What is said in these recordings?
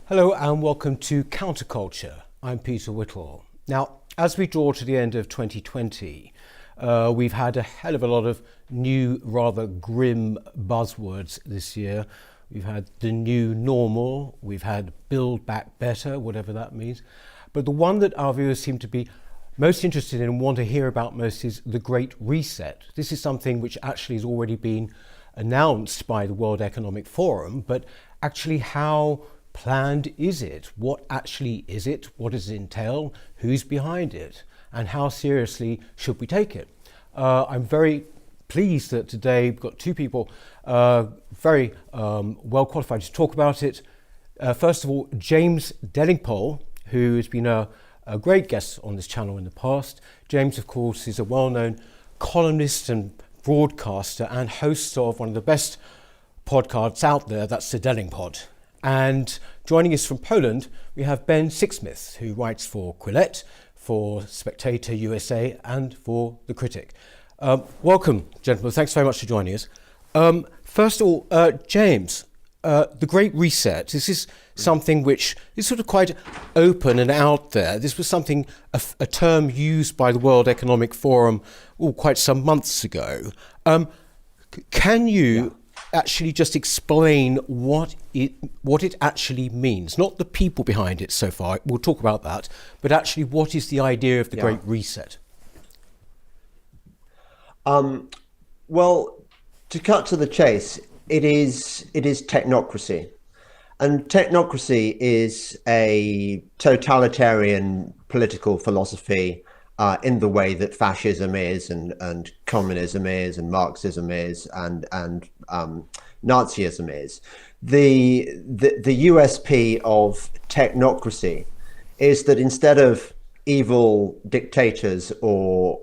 Hello and welcome to Counterculture. I'm Peter Whittle. Now, as we draw to the end of 2020, we've had a hell of a lot of new, rather grim buzzwords this year. We've had the new normal, we've had build back better, whatever that means. But the one that our viewers seem to be most interested in and want to hear about most is the Great Reset. This is something which actually has already been announced by the World Economic Forum, but actually how planned is it? What actually is it? What does it entail? Who's behind it? And how seriously should we take it? I'm very pleased that today we've got two people very well qualified to talk about it. First of all, James Delingpole, who has been a great guest on this channel in the past. James, of course, is a well-known columnist and broadcaster and host of one of the best podcasts out there, that's the Delingpod. And joining us from Poland, we have Ben Sixsmith, who writes for Quillette, for Spectator USA, and for The Critic. Welcome, gentlemen. Thanks very much for joining us. First of all, James, the Great Reset, this is something which is sort of quite open and out there. This was something, a term used by the World Economic Forum quite some months ago. Can you actually just explain what it actually means? Not the people behind it so far, we'll talk about that, but actually what is the idea of the Great Reset? Well, to cut to the chase, it is technocracy. And technocracy is a totalitarian political philosophy in the way that fascism is, and communism is, and Marxism is, and Nazism is. The USP of technocracy is that instead of evil dictators or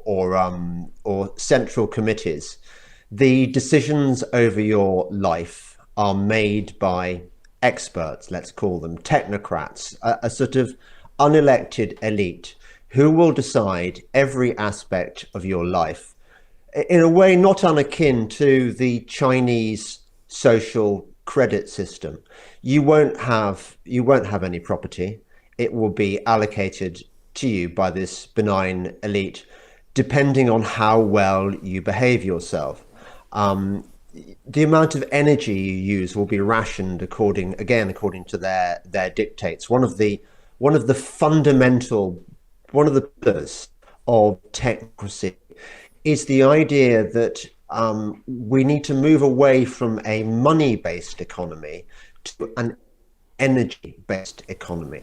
central committees, the decisions over your life are made by experts, let's call them technocrats, a sort of unelected elite who will decide every aspect of your life in a way not unakin to the Chinese social credit system. You won't have any property. It will be allocated to you by this benign elite, depending on how well you behave yourself. The amount of energy you use will be rationed according to their dictates. One of the pillars of technocracy is the idea that we need to move away from a money-based economy to an energy-based economy.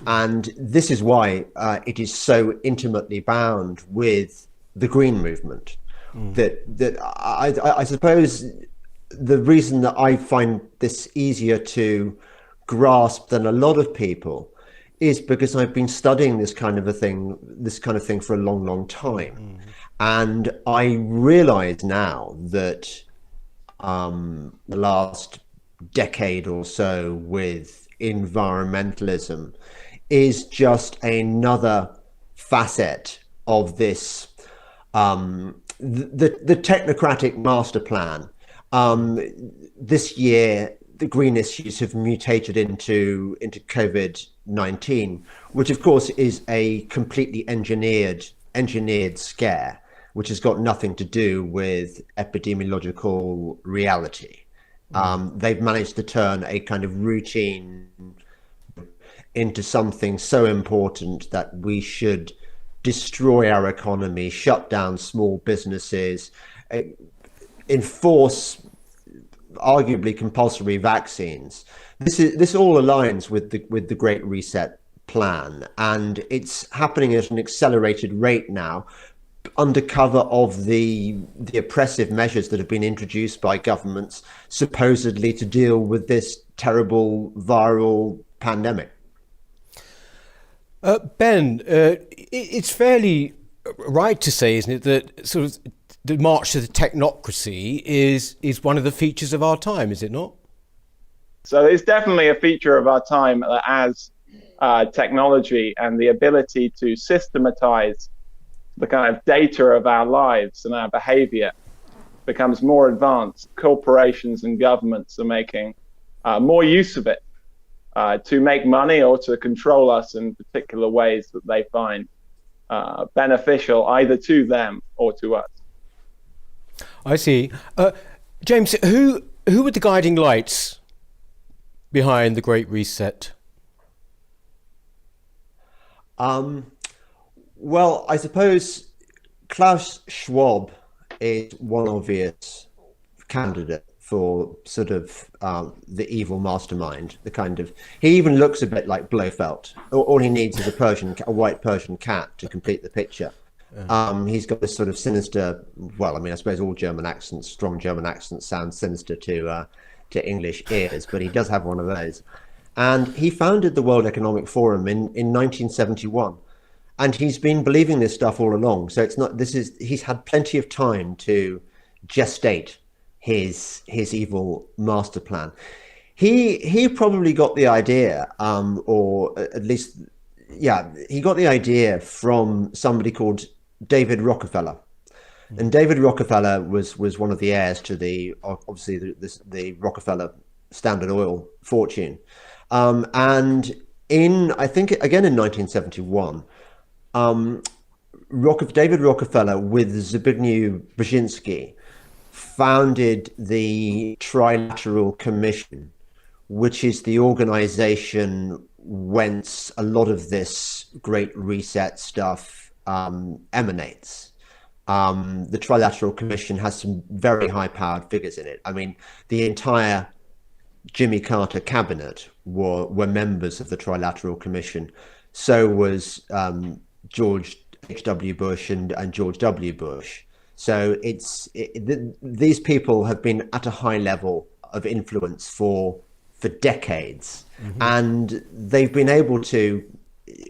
And this is why it is so intimately bound with the green movement. That I suppose the reason that I find this easier to grasp than a lot of people is because I've been studying this kind of thing for a long time. And I realize now that the last decade or so with environmentalism is just another facet of this the technocratic master plan. This year, the green issues have mutated into COVID-19, which of course is a completely engineered scare, which has got nothing to do with epidemiological reality. They've managed to turn a kind of routine into something so important that we should destroy our economy, shut down small businesses, enforce arguably compulsory vaccines. This all aligns with the Great Reset plan, and it's happening at an accelerated rate now, under cover of the oppressive measures that have been introduced by governments supposedly to deal with this terrible viral pandemic. Ben, it's fairly right to say, isn't it, that sort of the march to the technocracy is one of the features of our time, is it not? So it's definitely a feature of our time as technology and the ability to systematize the kind of data of our lives and our behavior becomes more advanced. Corporations and governments are making more use of it. to make money or to control us in particular ways that they find beneficial either to them or to us. I see. James, who were the guiding lights behind the Great Reset? Well, I suppose Klaus Schwab is one obvious candidate for sort of the evil mastermind. The kind of, he even looks a bit like Blofeld. All he needs is a white Persian cat to complete the picture. He's got this sort of sinister. Well, I mean, I suppose all German accents, strong German accents, sound sinister to English ears, but he does have one of those. And he founded the World Economic Forum in 1971. And he's been believing this stuff all along. So it's not, he's had plenty of time to gestate his evil master plan. He probably got the idea, or at least, yeah, he got the idea from somebody called David Rockefeller. And David Rockefeller was one of the heirs to the Rockefeller Standard Oil fortune. And I think again in 1971, David Rockefeller with Zbigniew Brzezinski founded the Trilateral Commission, which is the organization whence a lot of this Great Reset stuff emanates. The Trilateral Commission has some very high-powered figures in it. I mean, the entire Jimmy Carter cabinet were members of the Trilateral Commission. So was George H.W. Bush and George W. Bush. So these people have been at a high level of influence for decades, and they've been able to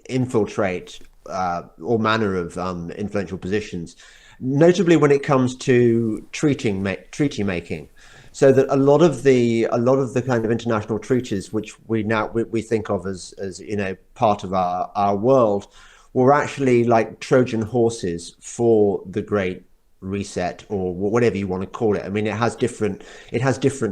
infiltrate all manner of influential positions, notably when it comes to treaty making. So that a lot of the kind of international treaties which we think of as part of our world were actually like Trojan horses for the Great Reset, or whatever you want to call it. I mean, it has different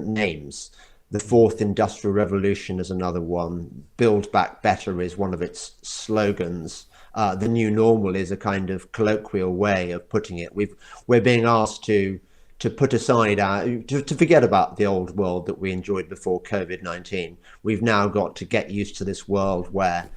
names. The Fourth Industrial Revolution is another one. Build Back Better is one of its slogans. The New Normal is a kind of colloquial way of putting it. We're being asked to put aside to forget about the old world that we enjoyed before COVID-19. We've now got to get used to this world where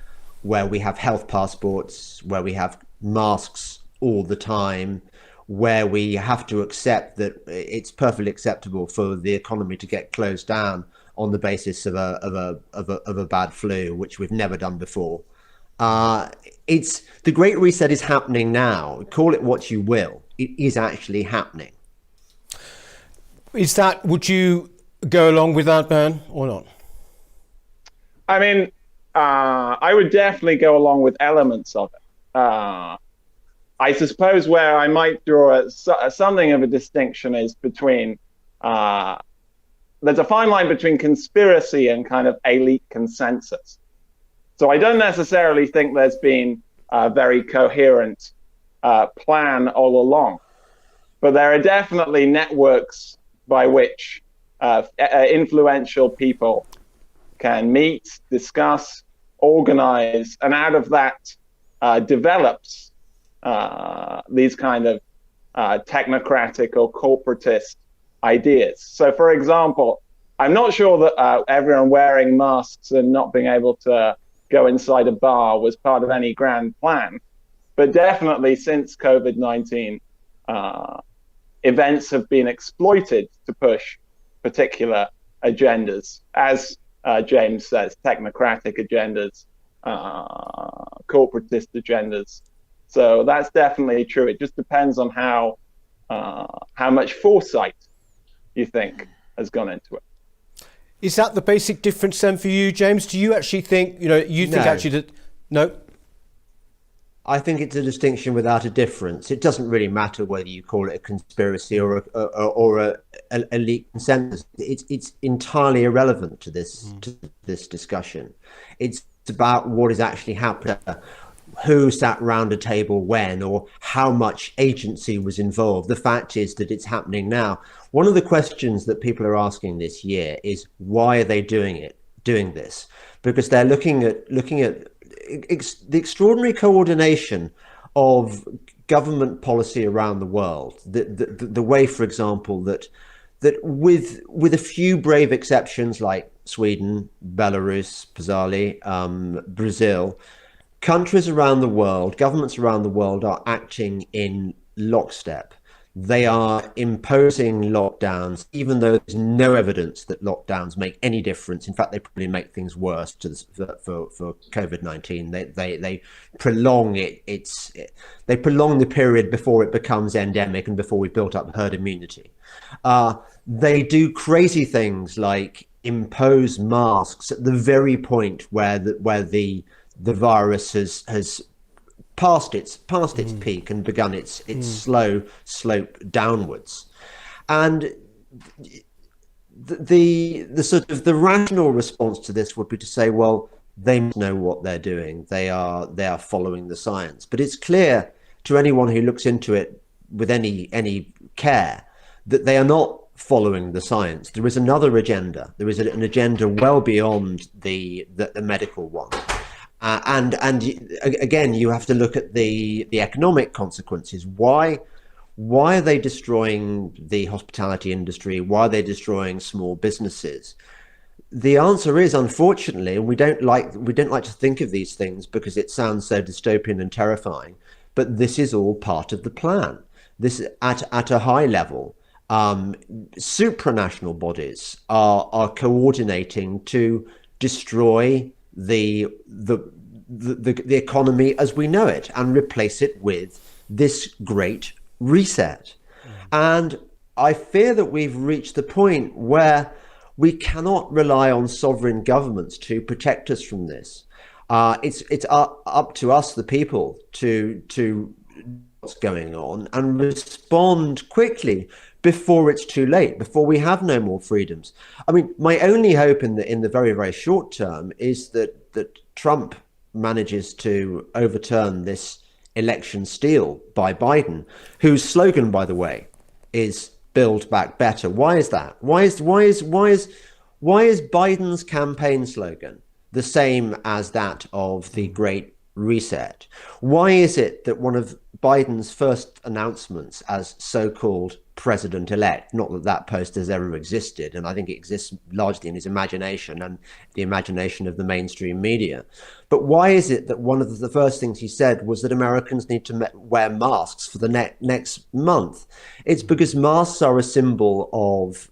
we have health passports, where we have masks all the time, where we have to accept that it's perfectly acceptable for the economy to get closed down on the basis of a bad flu, which we've never done before. It's the Great Reset is happening now. Call it what you will. It is actually happening. Would you go along with that, Ben, or not? I mean, I would definitely go along with elements of it. I suppose where I might draw something of a distinction is between, there's a fine line between conspiracy and kind of elite consensus. So I don't necessarily think there's been a very coherent plan all along, but there are definitely networks by which influential people can meet, discuss, organize, and out of that develops these kind of technocratic or corporatist ideas. So, for example, I'm not sure that everyone wearing masks and not being able to go inside a bar was part of any grand plan, but definitely since COVID-19, events have been exploited to push particular agendas, as James says, technocratic agendas, corporatist agendas. So that's definitely true. It just depends on how much foresight you think has gone into it. Is that the basic difference then for you, James? Do you actually think, think actually that, no? I think it's a distinction without a difference. It doesn't really matter whether you call it a conspiracy or a elite consensus. It's entirely irrelevant to this discussion. It's about what is actually happening, who sat round a table when, or how much agency was involved. The fact is that it's happening now. One of the questions that people are asking this year is, why are they doing it? doing this, because they're looking at the extraordinary coordination of government policy around the world. The way, for example, that with a few brave exceptions like Sweden, Belarus, bizarrely, Brazil, countries around the world, governments around the world are acting in lockstep. They are imposing lockdowns, even though there's no evidence that lockdowns make any difference. In fact, they probably make things worse for COVID-19. They prolong they prolong the period before it becomes endemic and before we've built up herd immunity. They do crazy things like impose masks at the very point where the virus has past its peak and begun its slow slope downwards. And the sort of the rational response to this would be to say, well, they must know what they're doing. They are following the science. But it's clear to anyone who looks into it with any care that they are not following the science. There is another agenda. There is an agenda well beyond the medical one. And again, you have to look at the economic consequences. Why are they destroying the hospitality industry? Why are they destroying small businesses? The answer is, unfortunately, and we don't like to think of these things because it sounds so dystopian and terrifying, but this is all part of the plan. This at a high level. Supranational bodies are coordinating to destroy the economy as we know it and replace it with this great reset. And I fear that we've reached the point where we cannot rely on sovereign governments to protect us from this. It's up to us, the people, to what's going on and respond quickly before it's too late, before we have no more freedoms. I mean, my only hope in the very, very short term is that Trump manages to overturn this election steal by Biden, whose slogan, by the way, is "Build Back Better." Why is that? Why is Biden's campaign slogan the same as that of the Great Reset? Why is it that one of Biden's first announcements as so-called president-elect, not that that post has ever existed, and I think it exists largely in his imagination and the imagination of the mainstream media, but why is it that one of the first things he said was that Americans need to wear masks for the next month? It's because masks are a symbol of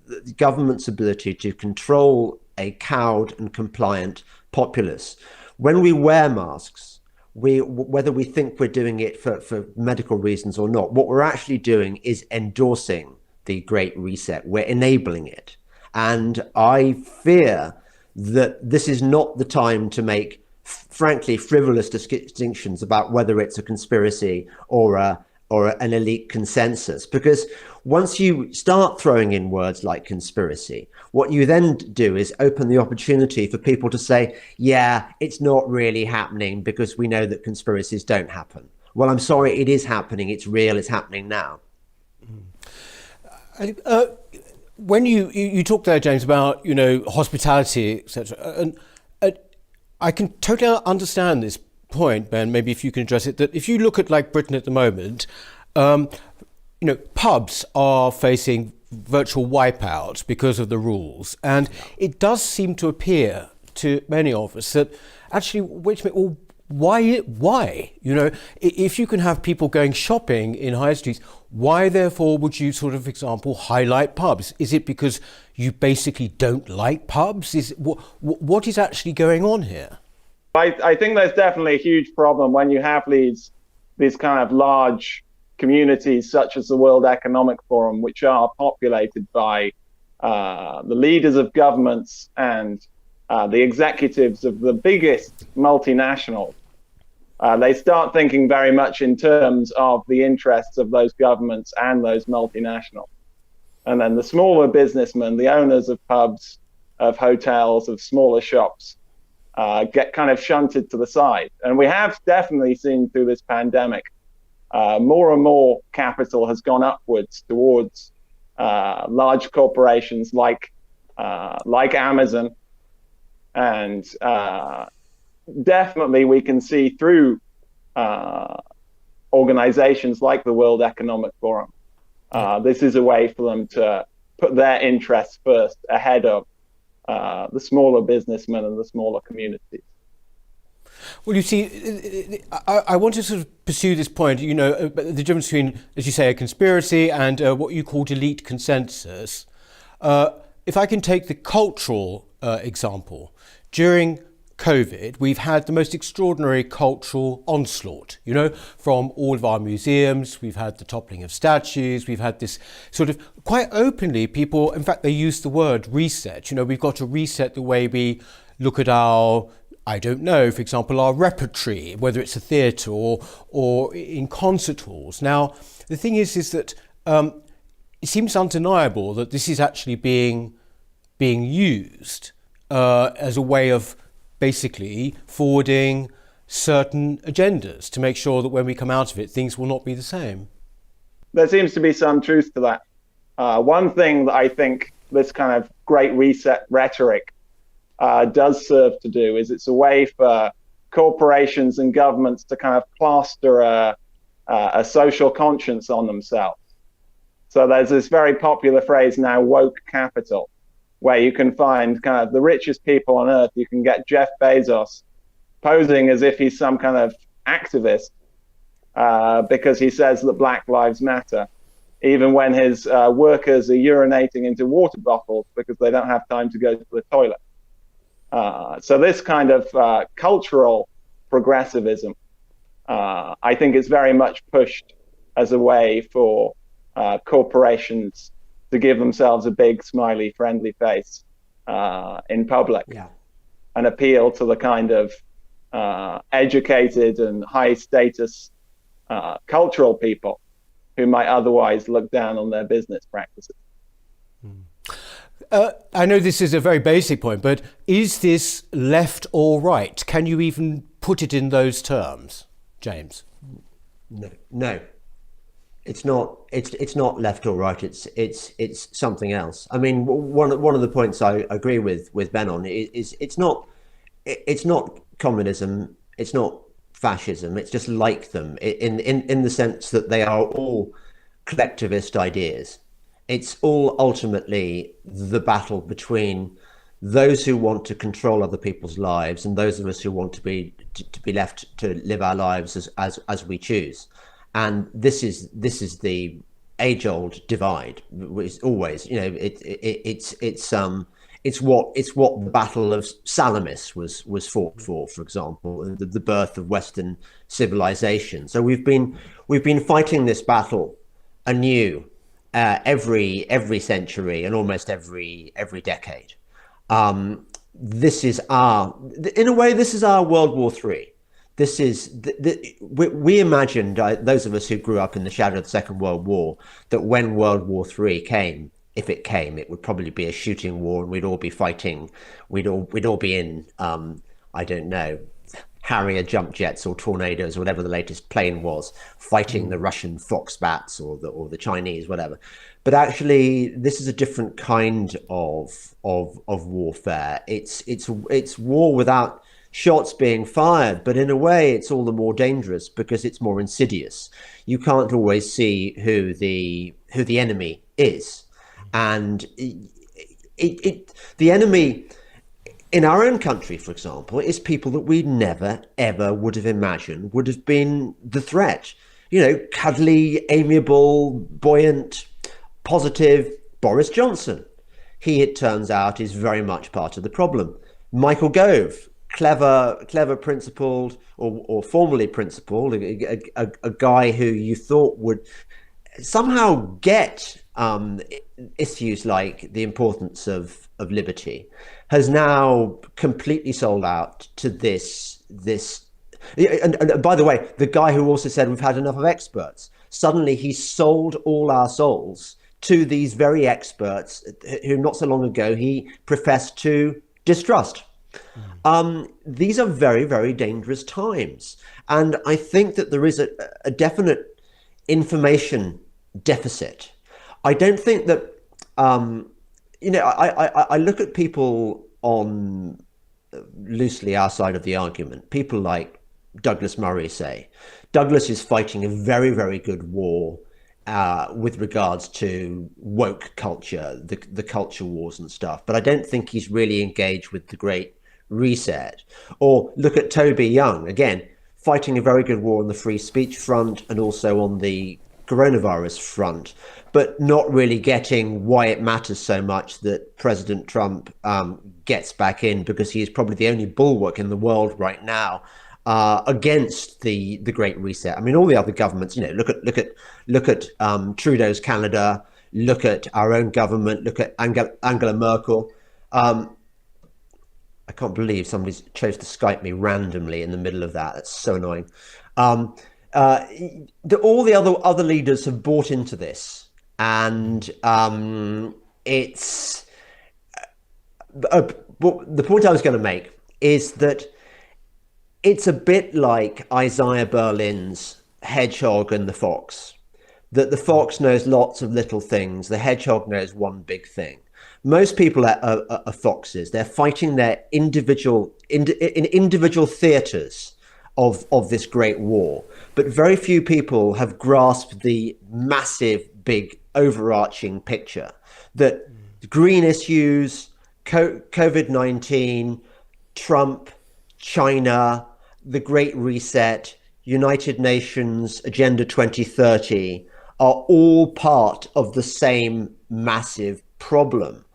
the government's ability to control a cowed and compliant populace. When we wear masks, whether we think we're doing it for medical reasons or not, what we're actually doing is endorsing the Great Reset. We're enabling it. And I fear that this is not the time to make, frankly, frivolous distinctions about whether it's a conspiracy or an elite consensus, because once you start throwing in words like conspiracy, what you then do is open the opportunity for people to say, yeah, it's not really happening because we know that conspiracies don't happen. Well, I'm sorry, it is happening. It's real. It's happening now. When you talked there, James, about hospitality, etc., and I can totally understand this point, Ben. Maybe if you can address it, that if you look at like Britain at the moment, pubs are facing virtual wipeout because of the rules, and it does seem to appear to many of us that actually, why? If you can have people going shopping in high streets, why therefore would you sort of, for example, highlight pubs? Is it because you basically don't like pubs? What is actually going on here? I think there's definitely a huge problem when you have these kind of large communities such as the World Economic Forum, which are populated by the leaders of governments and the executives of the biggest multinationals. They start thinking very much in terms of the interests of those governments and those multinationals. And then the smaller businessmen, the owners of pubs, of hotels, of smaller shops, get kind of shunted to the side. And we have definitely seen through this pandemic, more and more capital has gone upwards towards large corporations like Amazon, And definitely we can see through organizations like the World Economic Forum. This is a way for them to put their interests first ahead of the smaller businessmen and the smaller communities. Well, you see, I want to sort of pursue this point, the difference between, as you say, a conspiracy and what you call elite consensus. If I can take the cultural example, during COVID, we've had the most extraordinary cultural onslaught, from all of our museums. We've had the toppling of statues. We've had this sort of quite openly people, in fact, they use the word reset. We've got to reset the way we look at our, I don't know, for example, our repertory, whether it's a theatre or in concert halls. Now, the thing is that it seems undeniable that this is actually being used as a way of basically forwarding certain agendas to make sure that when we come out of it, things will not be the same. There seems to be some truth to that. One thing that I think this kind of great reset rhetoric does serve to do is it's a way for corporations and governments to kind of plaster a social conscience on themselves. So there's this very popular phrase now, woke capital, where you can find kind of the richest people on earth. You can get Jeff Bezos posing as if he's some kind of activist because he says that Black Lives Matter, even when his workers are urinating into water bottles because they don't have time to go to the toilet. So this kind of cultural progressivism, I think is very much pushed as a way for corporations to give themselves a big, smiley, friendly face in public, and appeal to the kind of educated and high status cultural people who might otherwise look down on their business practices. I know this is a very basic point, but is this left or right? Can you even put it in those terms, James? No. It's not. It's not left or right. It's something else. I mean, one of the points I agree with Ben on is it's not communism. It's not fascism. It's just like them in the sense that they are all collectivist ideas. It's all ultimately the battle between those who want to control other people's lives and those of us who want to be left to live our lives as we choose. And this is the age-old divide, which is always, it's what the Battle of Salamis was fought for example, the birth of Western civilization. So we've been fighting this battle anew every century and almost every decade. This is in a way, this is our World War III. This is we imagined, those of us who grew up in the shadow of the Second World War, that when World War III came, if it came, it would probably be a shooting war, and we'd all be fighting. We'd all be in I don't know, Harrier jump jets or Tornadoes or whatever the latest plane was, fighting the Russian Fox-bats or the Chinese, whatever. But actually, this is a different kind of warfare. It's war without shots being fired, but in a way it's all the more dangerous because it's more insidious. You can't always see who the enemy is, and the enemy in our own country, for example, is people that we never ever would have imagined would have been the threat. Cuddly, amiable, buoyant, positive Boris Johnson. He, it turns out, is very much part of the problem. Michael Gove, clever principled or formerly principled, a guy who you thought would somehow get issues like the importance of liberty, has now completely sold out to this. And by the way, the guy who also said we've had enough of experts, suddenly he sold all our souls to these very experts who not so long ago he professed to distrust. These are very, very dangerous times. And I think that there is a definite information deficit. I don't think that, I look at people on loosely our side of the argument. People like Douglas Murray say Douglas is fighting a very, very good war with regards to woke culture, the culture wars and stuff. But I don't think he's really engaged with the Great Reset. Or look at Toby Young, again, fighting a very good war on the free speech front and also on the coronavirus front, but not really getting why it matters so much that President Trump gets back in, because he is probably the only bulwark in the world right now against the Great Reset. I mean, all the other governments, look at Trudeau's Canada, look at our own government, look at Angela Merkel. I can't believe somebody chose to Skype me randomly in the middle of that. That's so annoying. All the other leaders have bought into this, and it's the point I was going to make is that it's a bit like Isaiah Berlin's Hedgehog and the Fox, that the fox knows lots of little things, the hedgehog knows one big thing. Most people are foxes. They're fighting their individual theatres of this great war, but very few people have grasped the massive, big, overarching picture that green issues, COVID-19, Trump, China, the Great Reset, United Nations, Agenda 2030 are all part of the same massive problem.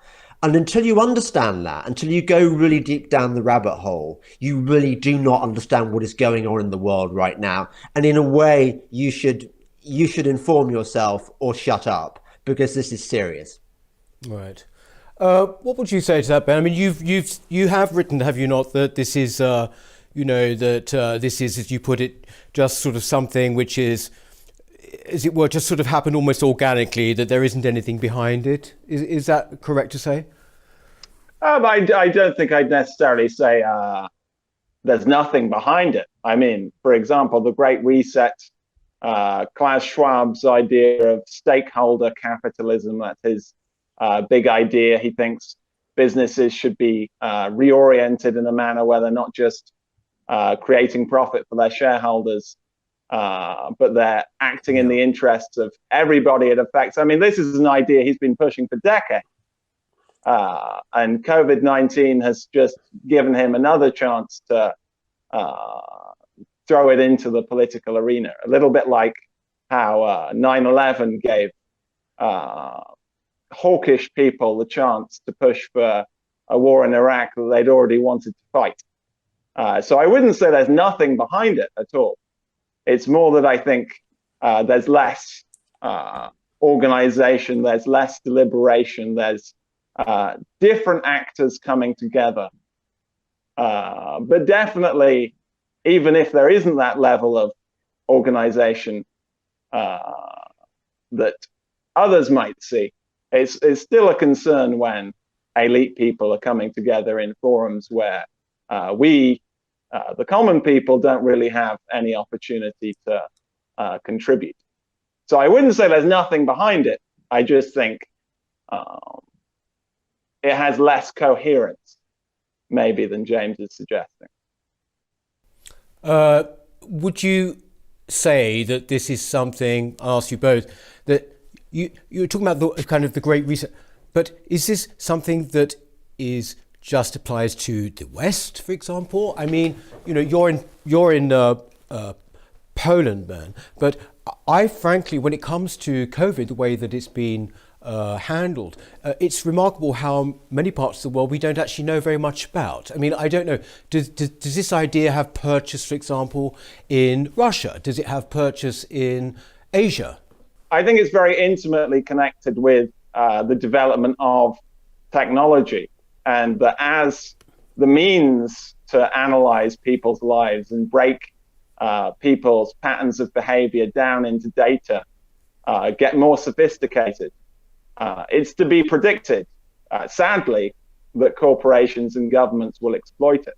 And until you understand that, until you go really deep down the rabbit hole, you really do not understand what is going on in the world right now. And in a way, you should inform yourself or shut up, because this is serious. Right. What would you say to that, Ben? I mean, you have written, have you not, that this is, this is, as you put it, just sort of something which is, as it were, just sort of happened almost organically, that there isn't anything behind it. Is that correct to say? I don't think I'd necessarily say there's nothing behind it. I mean, for example, the Great Reset, Klaus Schwab's idea of stakeholder capitalism, that's his big idea. He thinks businesses should be reoriented in a manner where they're not just creating profit for their shareholders, but they're acting in the interests of everybody it affects. I mean, this is an idea he's been pushing for decades. And COVID-19 has just given him another chance to throw it into the political arena, a little bit like how 9/11 gave hawkish people the chance to push for a war in Iraq that they'd already wanted to fight. So I wouldn't say there's nothing behind it at all. It's more that I think there's less organization, there's less deliberation, there's different actors coming together. But definitely, even if there isn't that level of organization that others might see, it's still a concern when elite people are coming together in forums where we, the common people, don't really have any opportunity to contribute. So I wouldn't say there's nothing behind it. I just think it has less coherence, maybe, than James is suggesting. Would you say that this is something, I'll ask you both, that you're talking about the kind of the Great Reset, but is this something that is just applies to the West, for example? I mean, you're in Poland, Ben, but I frankly, when it comes to COVID, the way that it's been handled, it's remarkable how many parts of the world we don't actually know very much about. I mean, I don't know, does this idea have purchase, for example, in Russia? Does it have purchase in Asia? I think it's very intimately connected with the development of technology, and that as the means to analyze people's lives and break people's patterns of behavior down into data get more sophisticated, it's to be predicted, sadly, that corporations and governments will exploit it.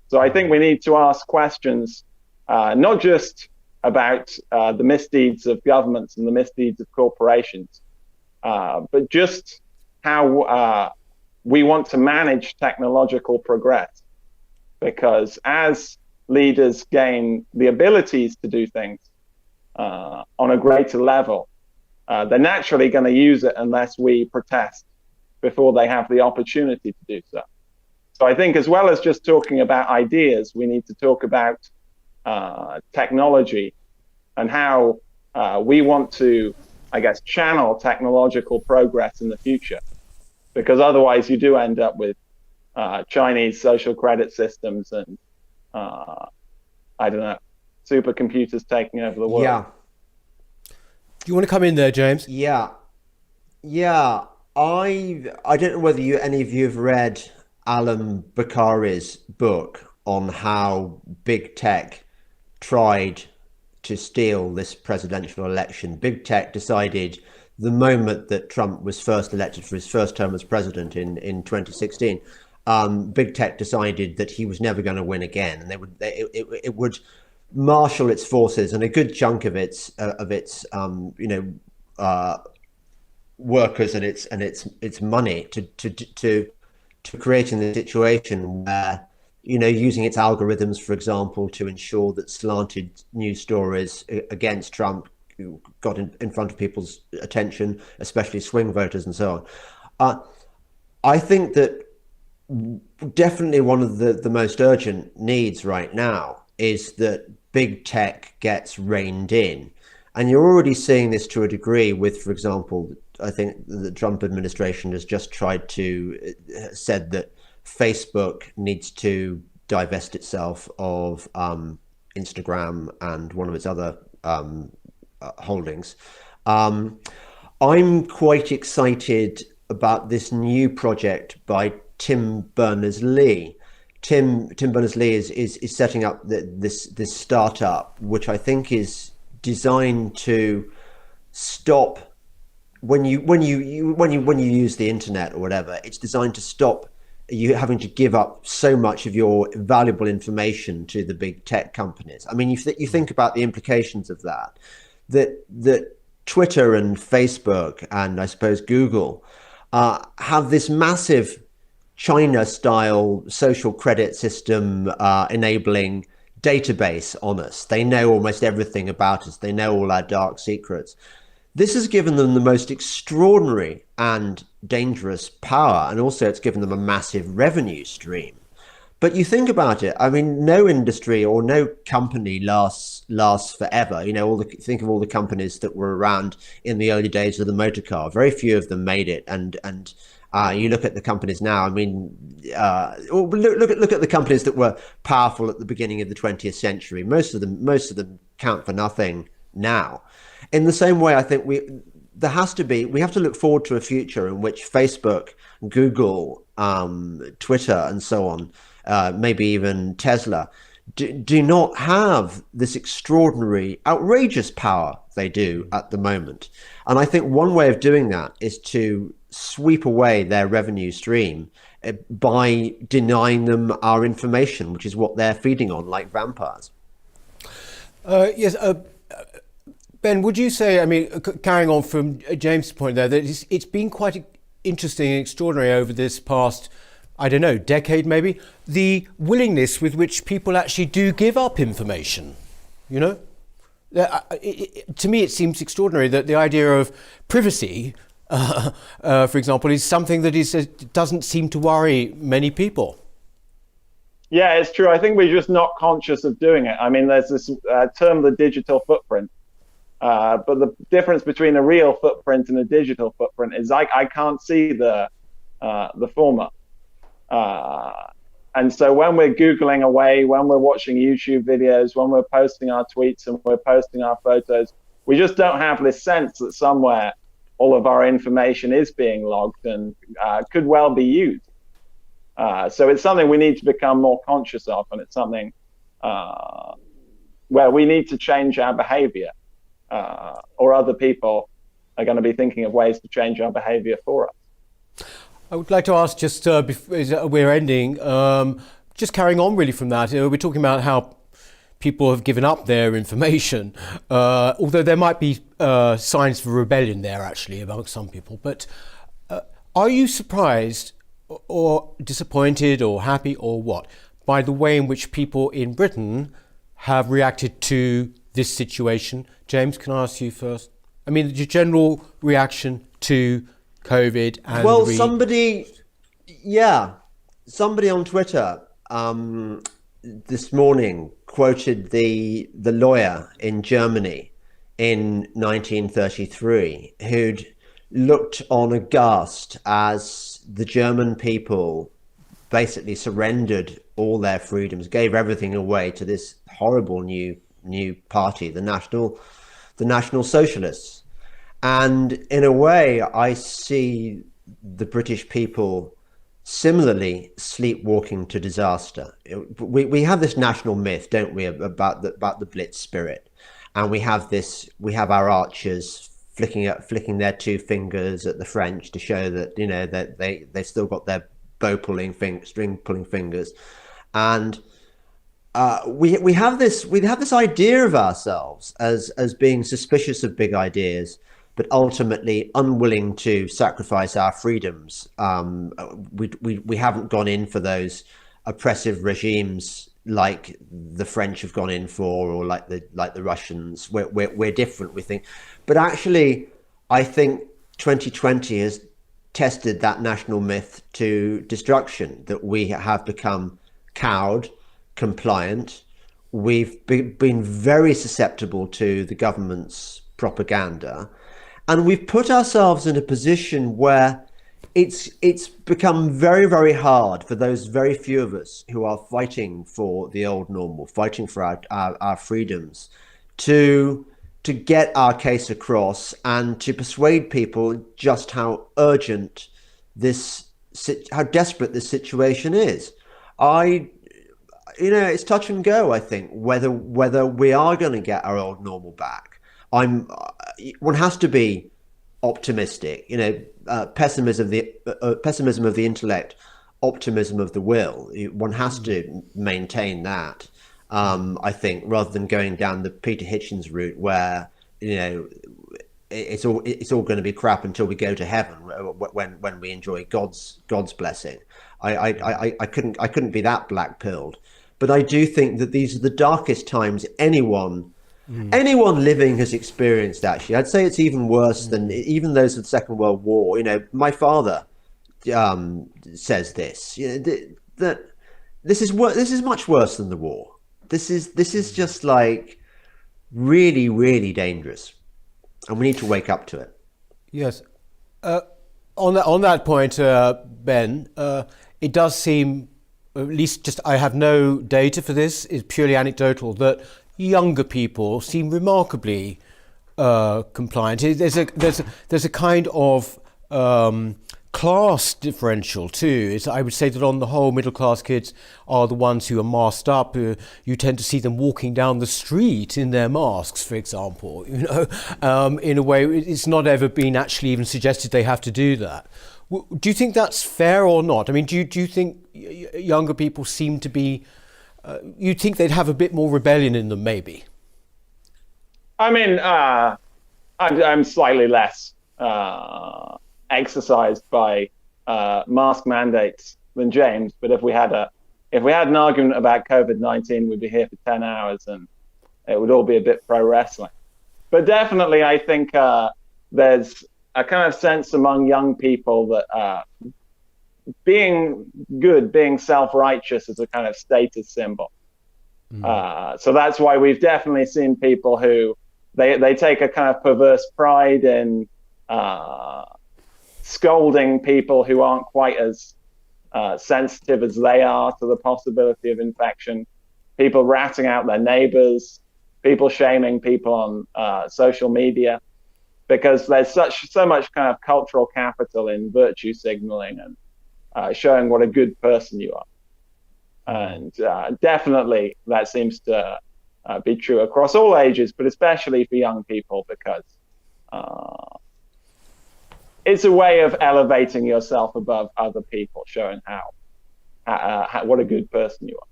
So I think we need to ask questions, not just about the misdeeds of governments and the misdeeds of corporations, but just how we want to manage technological progress. because as leaders gain the abilities to do things on a greater level, they're naturally going to use it unless we protest before they have the opportunity to do so. So I think as well as just talking about ideas, we need to talk about technology and how we want to, I guess, channel technological progress in the future. Because otherwise you do end up with Chinese social credit systems and, I don't know, supercomputers taking over the world. Yeah. Do you want to come in there, James? Yeah. I don't know whether any of you have read Alan Bakari's book on how big tech tried to steal this presidential election. Big tech decided the moment that Trump was first elected for his first term as president in 2016, big tech decided that he was never going to win again, and it would marshal its forces and a good chunk of its workers and its money to creating the situation where, using its algorithms, for example, to ensure that slanted news stories against Trump got in front of people's attention, especially swing voters and so on. I think that definitely one of the most urgent needs right now is that big tech gets reined in. And you're already seeing this to a degree with, for example, I think the Trump administration has just said that Facebook needs to divest itself of Instagram and one of its other holdings. I'm quite excited about this new project by Tim Berners-Lee. Tim Berners-Lee is setting up this startup, which I think is designed to stop when you use the internet or whatever. It's designed to stop you having to give up so much of your valuable information to the big tech companies. I mean, you think about the implications of that Twitter and Facebook and I suppose Google have this massive China-style social credit system enabling database on us. They know almost everything about us. They know all our dark secrets. This has given them the most extraordinary and dangerous power, and also it's given them a massive revenue stream. But you think about it, I mean, no industry or no company lasts forever. Think of all the companies that were around in the early days of the motor car. Very few of them made it, and you look at the companies now. I mean, look at the companies that were powerful at the beginning of the 20th century. Most of them count for nothing now. In the same way, I think we have to look forward to a future in which Facebook, Google, Twitter, and so on, maybe even Tesla, do not have this extraordinary, outrageous power they do at the moment. And I think one way of doing that is to sweep away their revenue stream by denying them our information, which is what they're feeding on like vampires. Yes. Ben, would you say, I mean, carrying on from James' point there, that it's been quite interesting and extraordinary over this past, I don't know, decade maybe, the willingness with which people actually do give up information, to me it seems extraordinary that the idea of privacy, for example, is something that doesn't seem to worry many people. Yeah, it's true. I think we're just not conscious of doing it. I mean, there's this term, the digital footprint. But the difference between a real footprint and a digital footprint is I can't see the former. And so when we're Googling away, when we're watching YouTube videos, when we're posting our tweets and we're posting our photos, we just don't have this sense that somewhere all of our information is being logged and could well be used. So it's something we need to become more conscious of, and it's something where we need to change our behavior. Or other people are going to be thinking of ways to change our behavior for us. I would like to ask, just before we're ending, just carrying on really from that, we're talking about how people have given up their information, although there might be signs of rebellion there actually among some people. But are you surprised or disappointed or happy or what by the way in which people in Britain have reacted to this situation. James, can I ask you first? I mean, the general reaction to COVID and well, somebody on Twitter this morning quoted the lawyer in Germany in 1933 who'd looked on aghast as the German people basically surrendered all their freedoms, gave everything away to this horrible new party, the National Socialists. And in a way, I see the British people similarly sleepwalking to disaster. We have this national myth, don't we, about the Blitz spirit, and we have our archers flicking their two fingers at the French to show that that they've still got their string pulling fingers, and we have this idea of ourselves as being suspicious of big ideas, but ultimately unwilling to sacrifice our freedoms. We haven't gone in for those oppressive regimes like the French have gone in for, or like the Russians. We're different, we think. But actually, I think 2020 has tested that national myth to destruction, that we have become cowed, compliant. We've been very susceptible to the government's propaganda, and we've put ourselves in a position where it's become very, very hard for those very few of us who are fighting for the old normal, fighting for our freedoms, to get our case across and to persuade people just how urgent how desperate this situation is. It's touch and go, I think, whether we are going to get our old normal back. One has to be optimistic, pessimism of the intellect, optimism of the will. One has to maintain that. I think, rather than going down the Peter Hitchens route, where it's all going to be crap until we go to heaven, when we enjoy God's blessing. I couldn't be that black-pilled, but I do think that these are the darkest times anyone living has experienced. Actually, I'd say it's even worse than even those of the Second World War. My father says this, that this is much worse than the war. This is just like really, really dangerous, and we need to wake up to it. Yes. On that point, Ben, it does seem, at least just I have no data for this, it's purely anecdotal, that younger people seem remarkably compliant. There's a kind of class differential too. I would say that on the whole, middle class kids are the ones who are masked up. You tend to see them walking down the street in their masks, for example. In a way, it's not ever been actually even suggested they have to do that. Do you think that's fair or not? I mean, do you think younger people seem to be? You'd think they'd have a bit more rebellion in them, maybe. I mean, I'm slightly less exercised by mask mandates than James, but if we had an argument about COVID-19, we'd be here for 10 hours and it would all be a bit pro wrestling. But definitely, I think there's a kind of sense among young people that being good, being self-righteous is a kind of status symbol. So that's why we've definitely seen people who they take a kind of perverse pride in scolding people who aren't quite as sensitive as they are to the possibility of infection, people ratting out their neighbors, people shaming people on social media, because there's so much kind of cultural capital in virtue signaling and showing what a good person you are. And definitely that seems to be true across all ages, but especially for young people, because it's a way of elevating yourself above other people, showing how what a good person you are.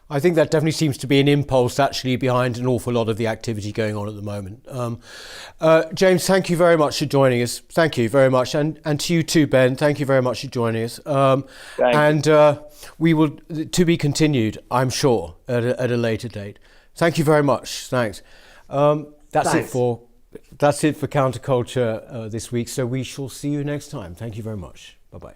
I think that definitely seems to be an impulse actually behind an awful lot of the activity going on at the moment. James, thank you very much for joining us. Thank you very much. And to you too, Ben, thank you very much for joining us. We will, to be continued, I'm sure, at a later date. Thank you very much. Thanks. That's it for Counterculture this week. So we shall see you next time. Thank you very much. Bye-bye.